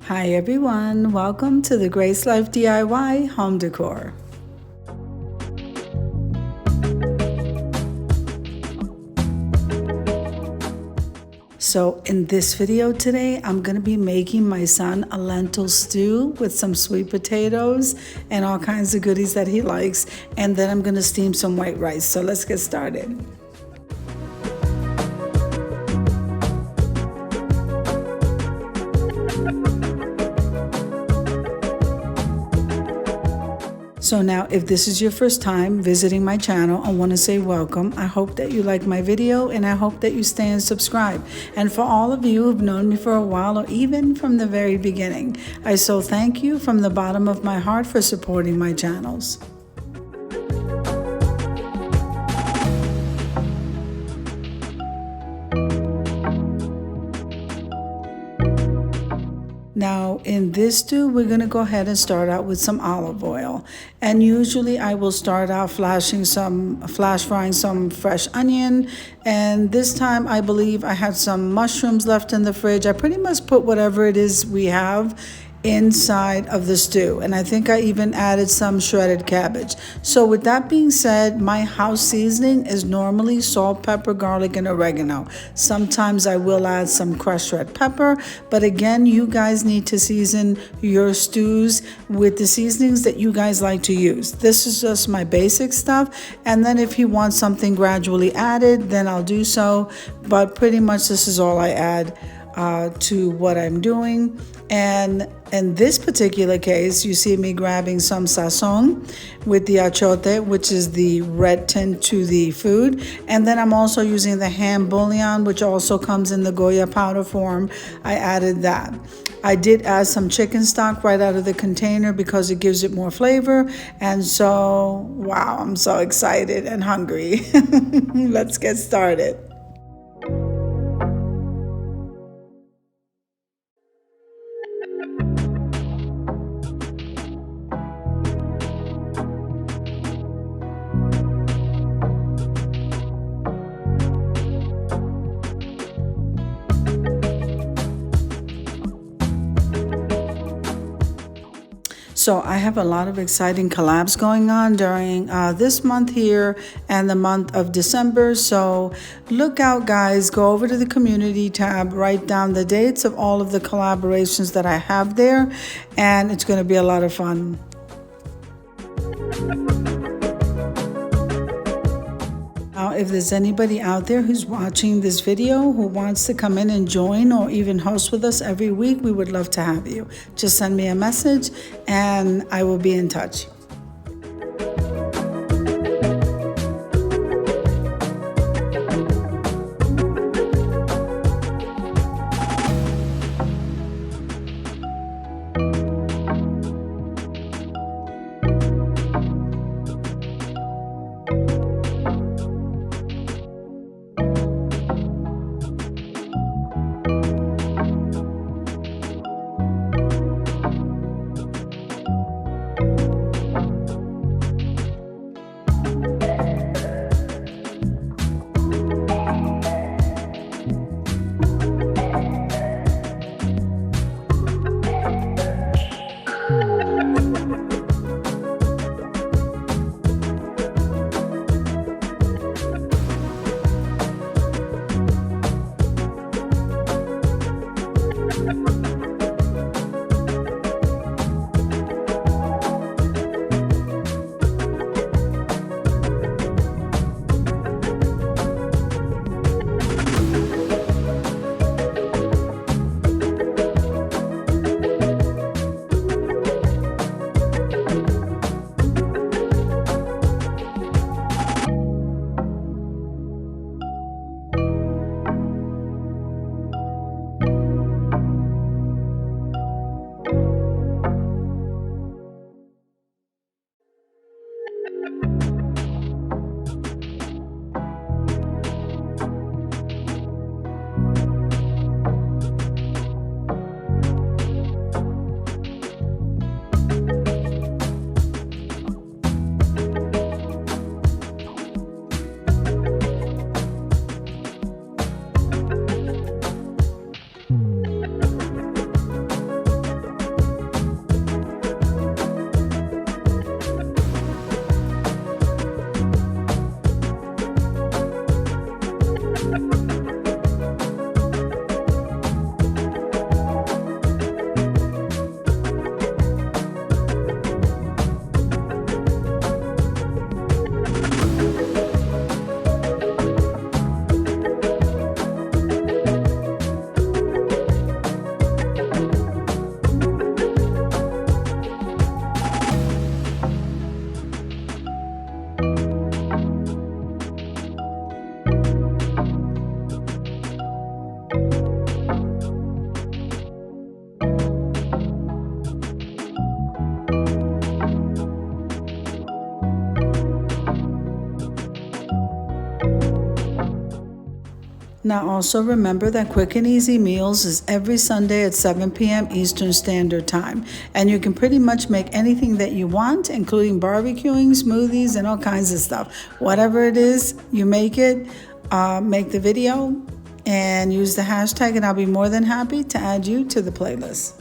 Hi everyone, welcome to the Grace Life DIY Home Decor. So in this video today, I'm going to be making my son a lentil stew with some sweet potatoes and all kinds of goodies that he likes. And then I'm going to steam some white rice. So let's get started. So now, if this is your first time visiting my channel, I want to say welcome. I hope that you like my video and I hope that you stay and subscribe. And for all of you who've known me for a while or even from the very beginning, I so thank you from the bottom of my heart for supporting my channels. Now in this stew, we're going to go ahead and start out with some olive oil. And usually I will start out flash frying some fresh onion. And this time I believe I had some mushrooms left in the fridge. I pretty much put whatever it is we have inside of the stew, and I think I even added some shredded cabbage. So with that being said, my house seasoning is normally salt, pepper, garlic, and oregano. Sometimes I will add some crushed red pepper, but again, you guys need to season your stews with the seasonings that you guys like to use. This is just my basic stuff, and then if you want something gradually added, then I'll do so, but pretty much this is all I add to what I'm doing. And in this particular case, you see me grabbing some sazon with the achote, which is the red tint to the food. And then I'm also using the ham bouillon, which also comes in the Goya powder form. I added that. I did add some chicken stock right out of the container because it gives it more flavor. And so, wow, I'm so excited and hungry. Let's get started. So I have a lot of exciting collabs going on during this month here and the month of December. So look out, guys. Go over to the community tab, write down the dates of all of the collaborations that I have there, and it's going to be a lot of fun. Now, if there's anybody out there who's watching this video who wants to come in and join or even host with us every week, we would love to have you. Just send me a message and I will be in touch. Now also remember that Quick and Easy Meals is every Sunday at 7 p.m. Eastern Standard Time. And you can pretty much make anything that you want, including barbecuing, smoothies, and all kinds of stuff. Whatever it is, you make it, make the video, and use the hashtag, and I'll be more than happy to add you to the playlist.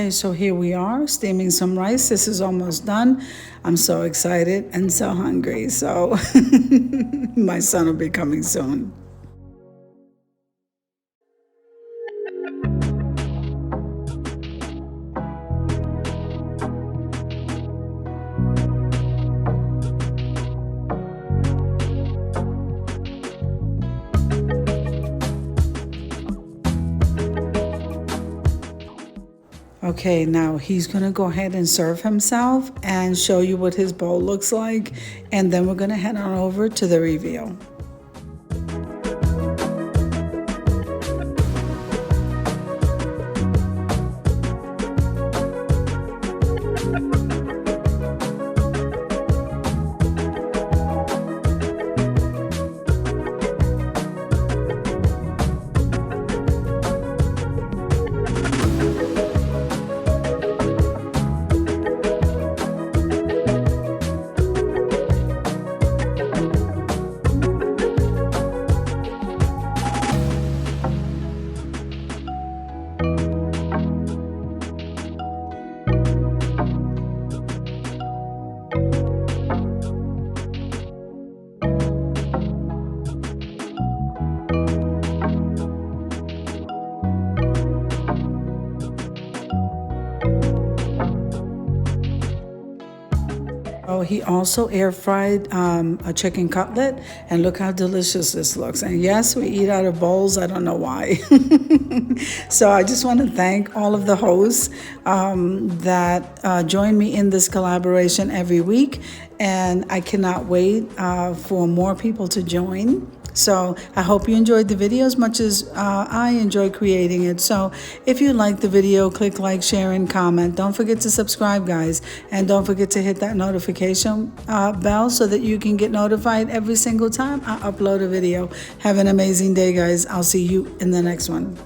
Okay, so here we are steaming some rice. This is almost done. I'm so excited and so hungry. So my son will be coming soon. Okay, now he's gonna go ahead and serve himself and show you what his bowl looks like, and then we're gonna head on over to the reveal. Oh, he also air fried a chicken cutlet, and look how delicious this looks. And yes, we eat out of bowls. I don't know why. So I just want to thank all of the hosts that join me in this collaboration every week, and I cannot wait for more people to join. So I hope you enjoyed the video as much as I enjoy creating it. So if you like the video, click like, share, and comment. Don't forget to subscribe, guys. And don't forget to hit that notification bell so that you can get notified every single time I upload a video. Have an amazing day, guys. I'll see you in the next one.